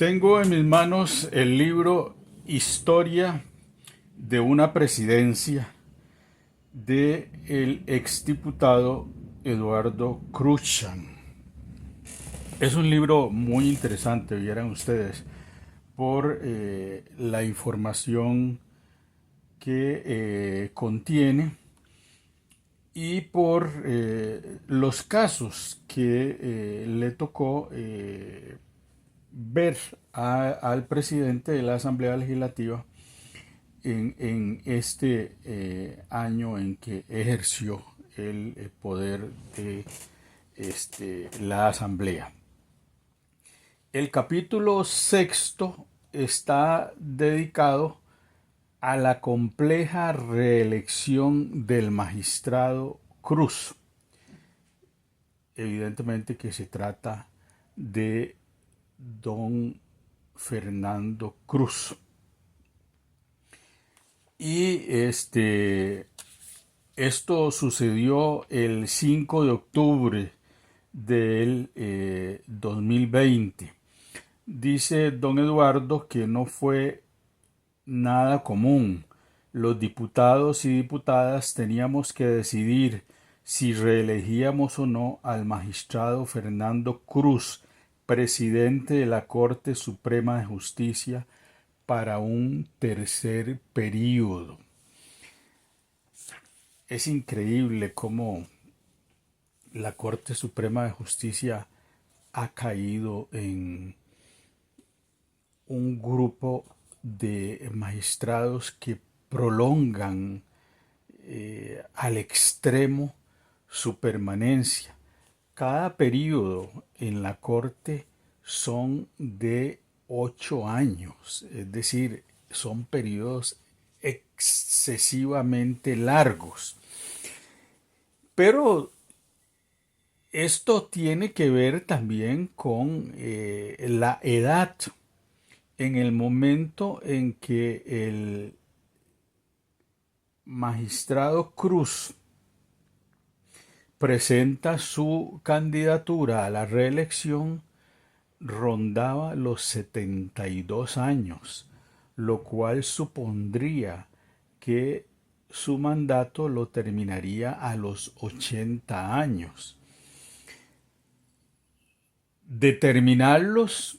Tengo en mis manos el libro Historia de una presidencia de el exdiputado Eduardo Cruxan. Es un libro muy interesante, vieran ustedes, por la información que contiene y por los casos que le tocó ver al presidente de la Asamblea Legislativa en este año en que ejerció el poder de la Asamblea. El capítulo sexto está dedicado a la compleja reelección del magistrado Cruz. Evidentemente que se trata de don Fernando Cruz. Y esto sucedió el 5 de octubre del 2020. Dice don Eduardo que no fue nada común. Los diputados y diputadas teníamos que decidir si reelegíamos o no al magistrado Fernando Cruz, presidente de la Corte Suprema de Justicia, para un tercer periodo. Es increíble cómo la Corte Suprema de Justicia ha caído en un grupo de magistrados que prolongan al extremo su permanencia. Cada periodo en la Corte son de 8 años, es decir, son periodos excesivamente largos. Pero esto tiene que ver también con la edad. En el momento en que el magistrado Cruz presenta su candidatura a la reelección, rondaba los 72 años, lo cual supondría que su mandato lo terminaría a los 80 años. Determinarlos,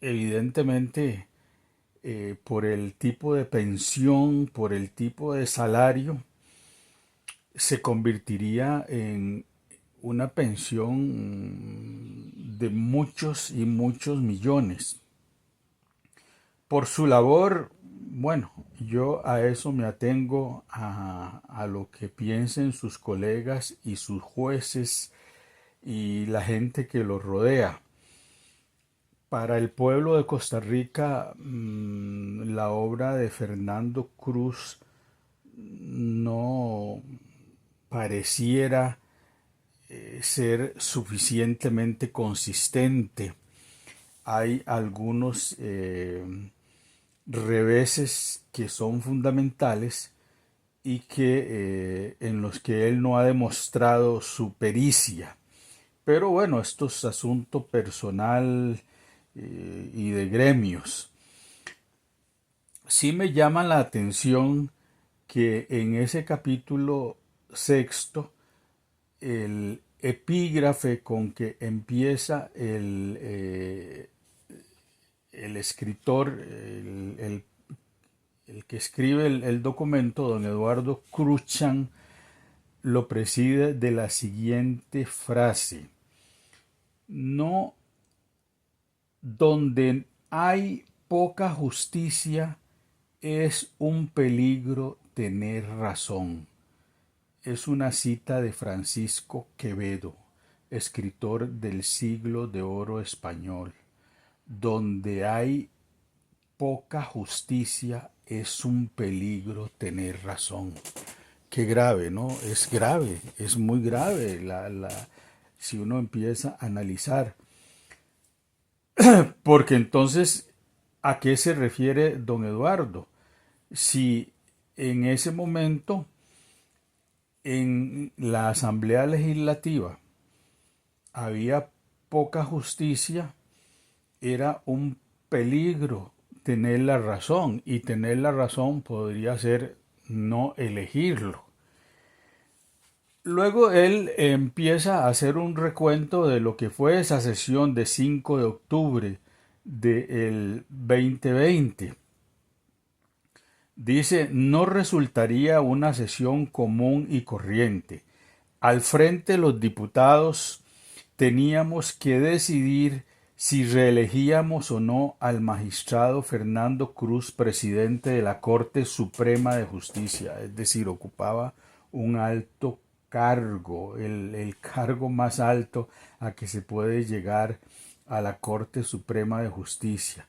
evidentemente, por el tipo de pensión, por el tipo de salario, se convertiría en una pensión de muchos y muchos millones. Por su labor, bueno, yo a eso me atengo a lo que piensen sus colegas y sus jueces y la gente que los rodea. Para el pueblo de Costa Rica, la obra de Fernando Cruz no pareciera ser suficientemente consistente. Hay algunos reveses que son fundamentales y que en los que él no ha demostrado su pericia. Pero bueno, esto es asunto personal y de gremios. Sí me llama la atención que en ese capítulo sexto, el epígrafe con que empieza el escritor, el que escribe el documento, don Eduardo Cruxan, lo preside de la siguiente frase: no, donde hay poca justicia es un peligro tener razón. Es una cita de Francisco Quevedo, escritor del Siglo de Oro español. Donde hay poca justicia es un peligro tener razón. Qué grave, ¿no? Es grave, es muy grave si uno empieza a analizar. Porque entonces, ¿a qué se refiere don Eduardo? Si en ese momento en la Asamblea Legislativa había poca justicia, era un peligro tener la razón, y tener la razón podría ser no elegirlo. Luego él empieza a hacer un recuento de lo que fue esa sesión de 5 de octubre del 2020. Dice, no resultaría una sesión común y corriente. Al frente los diputados teníamos que decidir si reelegíamos o no al magistrado Fernando Cruz, presidente de la Corte Suprema de Justicia, es decir, ocupaba un alto cargo, el cargo más alto a que se puede llegar a la Corte Suprema de Justicia,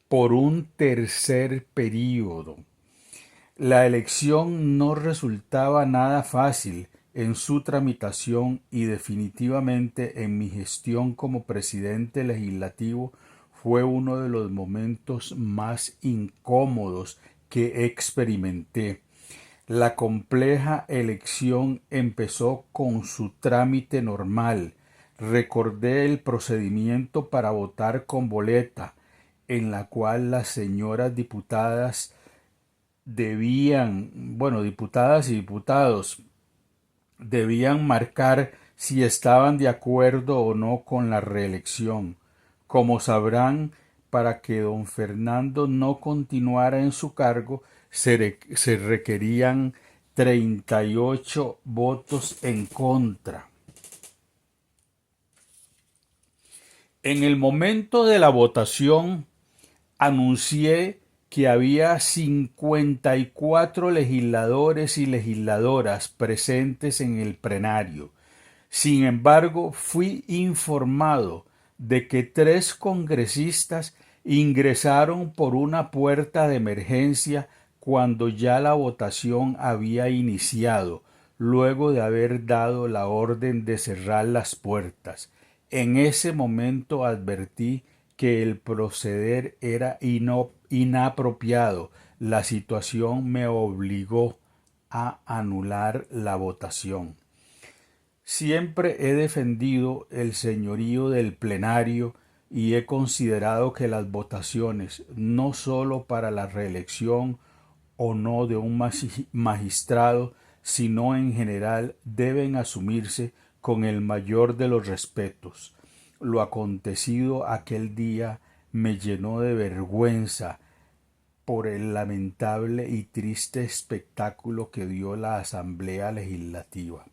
por un tercer período. La elección no resultaba nada fácil en su tramitación y definitivamente en mi gestión como presidente legislativo fue uno de los momentos más incómodos que experimenté. La compleja elección empezó con su trámite normal. Recordé el procedimiento para votar con boleta, en la cual las señoras diputadas diputadas y diputados debían marcar si estaban de acuerdo o no con la reelección. Como sabrán, para que don Fernando no continuara en su cargo, se requerían 38 votos en contra. En el momento de la votación, anuncié que había 54 legisladores y legisladoras presentes en el plenario. Sin embargo, fui informado de que 3 congresistas ingresaron por una puerta de emergencia cuando ya la votación había iniciado, luego de haber dado la orden de cerrar las puertas. En ese momento advertí que el proceder era inapropiado. La situación me obligó a anular la votación. Siempre he defendido el señorío del plenario y he considerado que las votaciones, no sólo para la reelección o no de un magistrado, sino en general, deben asumirse con el mayor de los respetos. Lo acontecido aquel día me llenó de vergüenza por el lamentable y triste espectáculo que dio la Asamblea Legislativa.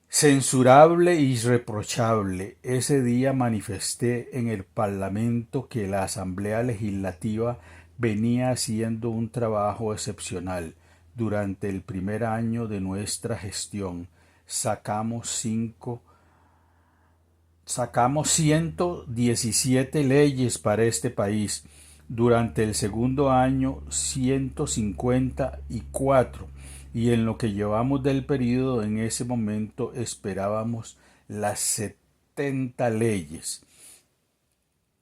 Censurable y irreprochable, ese día manifesté en el Parlamento que la Asamblea Legislativa venía haciendo un trabajo excepcional. Durante el primer año de nuestra gestión sacamos 117 leyes para este país. Durante el segundo año 154, y en lo que llevamos del periodo en ese momento esperábamos las 70 leyes.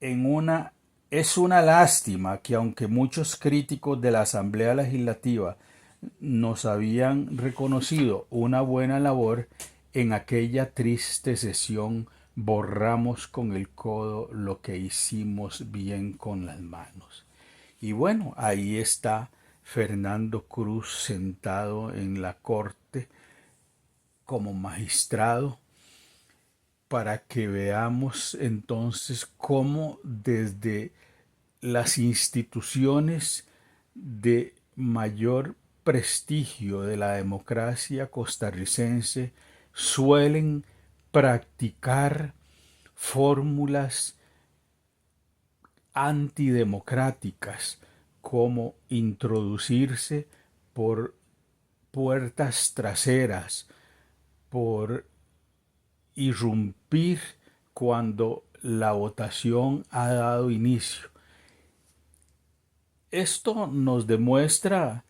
Es una lástima que aunque muchos críticos de la Asamblea Legislativa nos habían reconocido una buena labor, en aquella triste sesión borramos con el codo lo que hicimos bien con las manos. Y bueno, ahí está Fernando Cruz sentado en la corte como magistrado, para que veamos entonces cómo desde las instituciones de mayor prestigio de la democracia costarricense suelen practicar fórmulas antidemocráticas, como introducirse por puertas traseras, por irrumpir cuando la votación ha dado inicio. Esto nos demuestra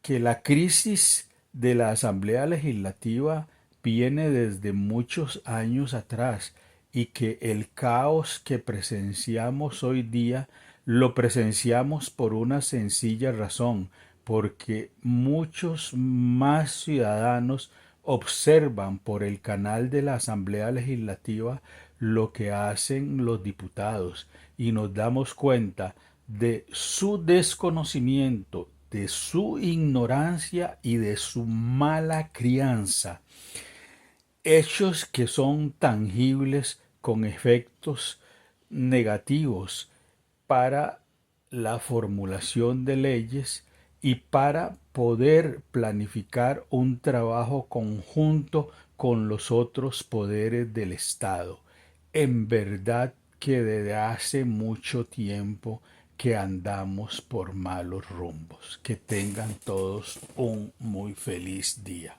que la crisis de la Asamblea Legislativa viene desde muchos años atrás, y que el caos que presenciamos hoy día lo presenciamos por una sencilla razón, porque muchos más ciudadanos observan por el canal de la Asamblea Legislativa lo que hacen los diputados y nos damos cuenta de su desconocimiento, de su ignorancia y de su mala crianza, hechos que son tangibles con efectos negativos para la formulación de leyes y para poder planificar un trabajo conjunto con los otros poderes del Estado. En verdad que desde hace mucho tiempo que andamos por malos rumbos. Que tengan todos un muy feliz día.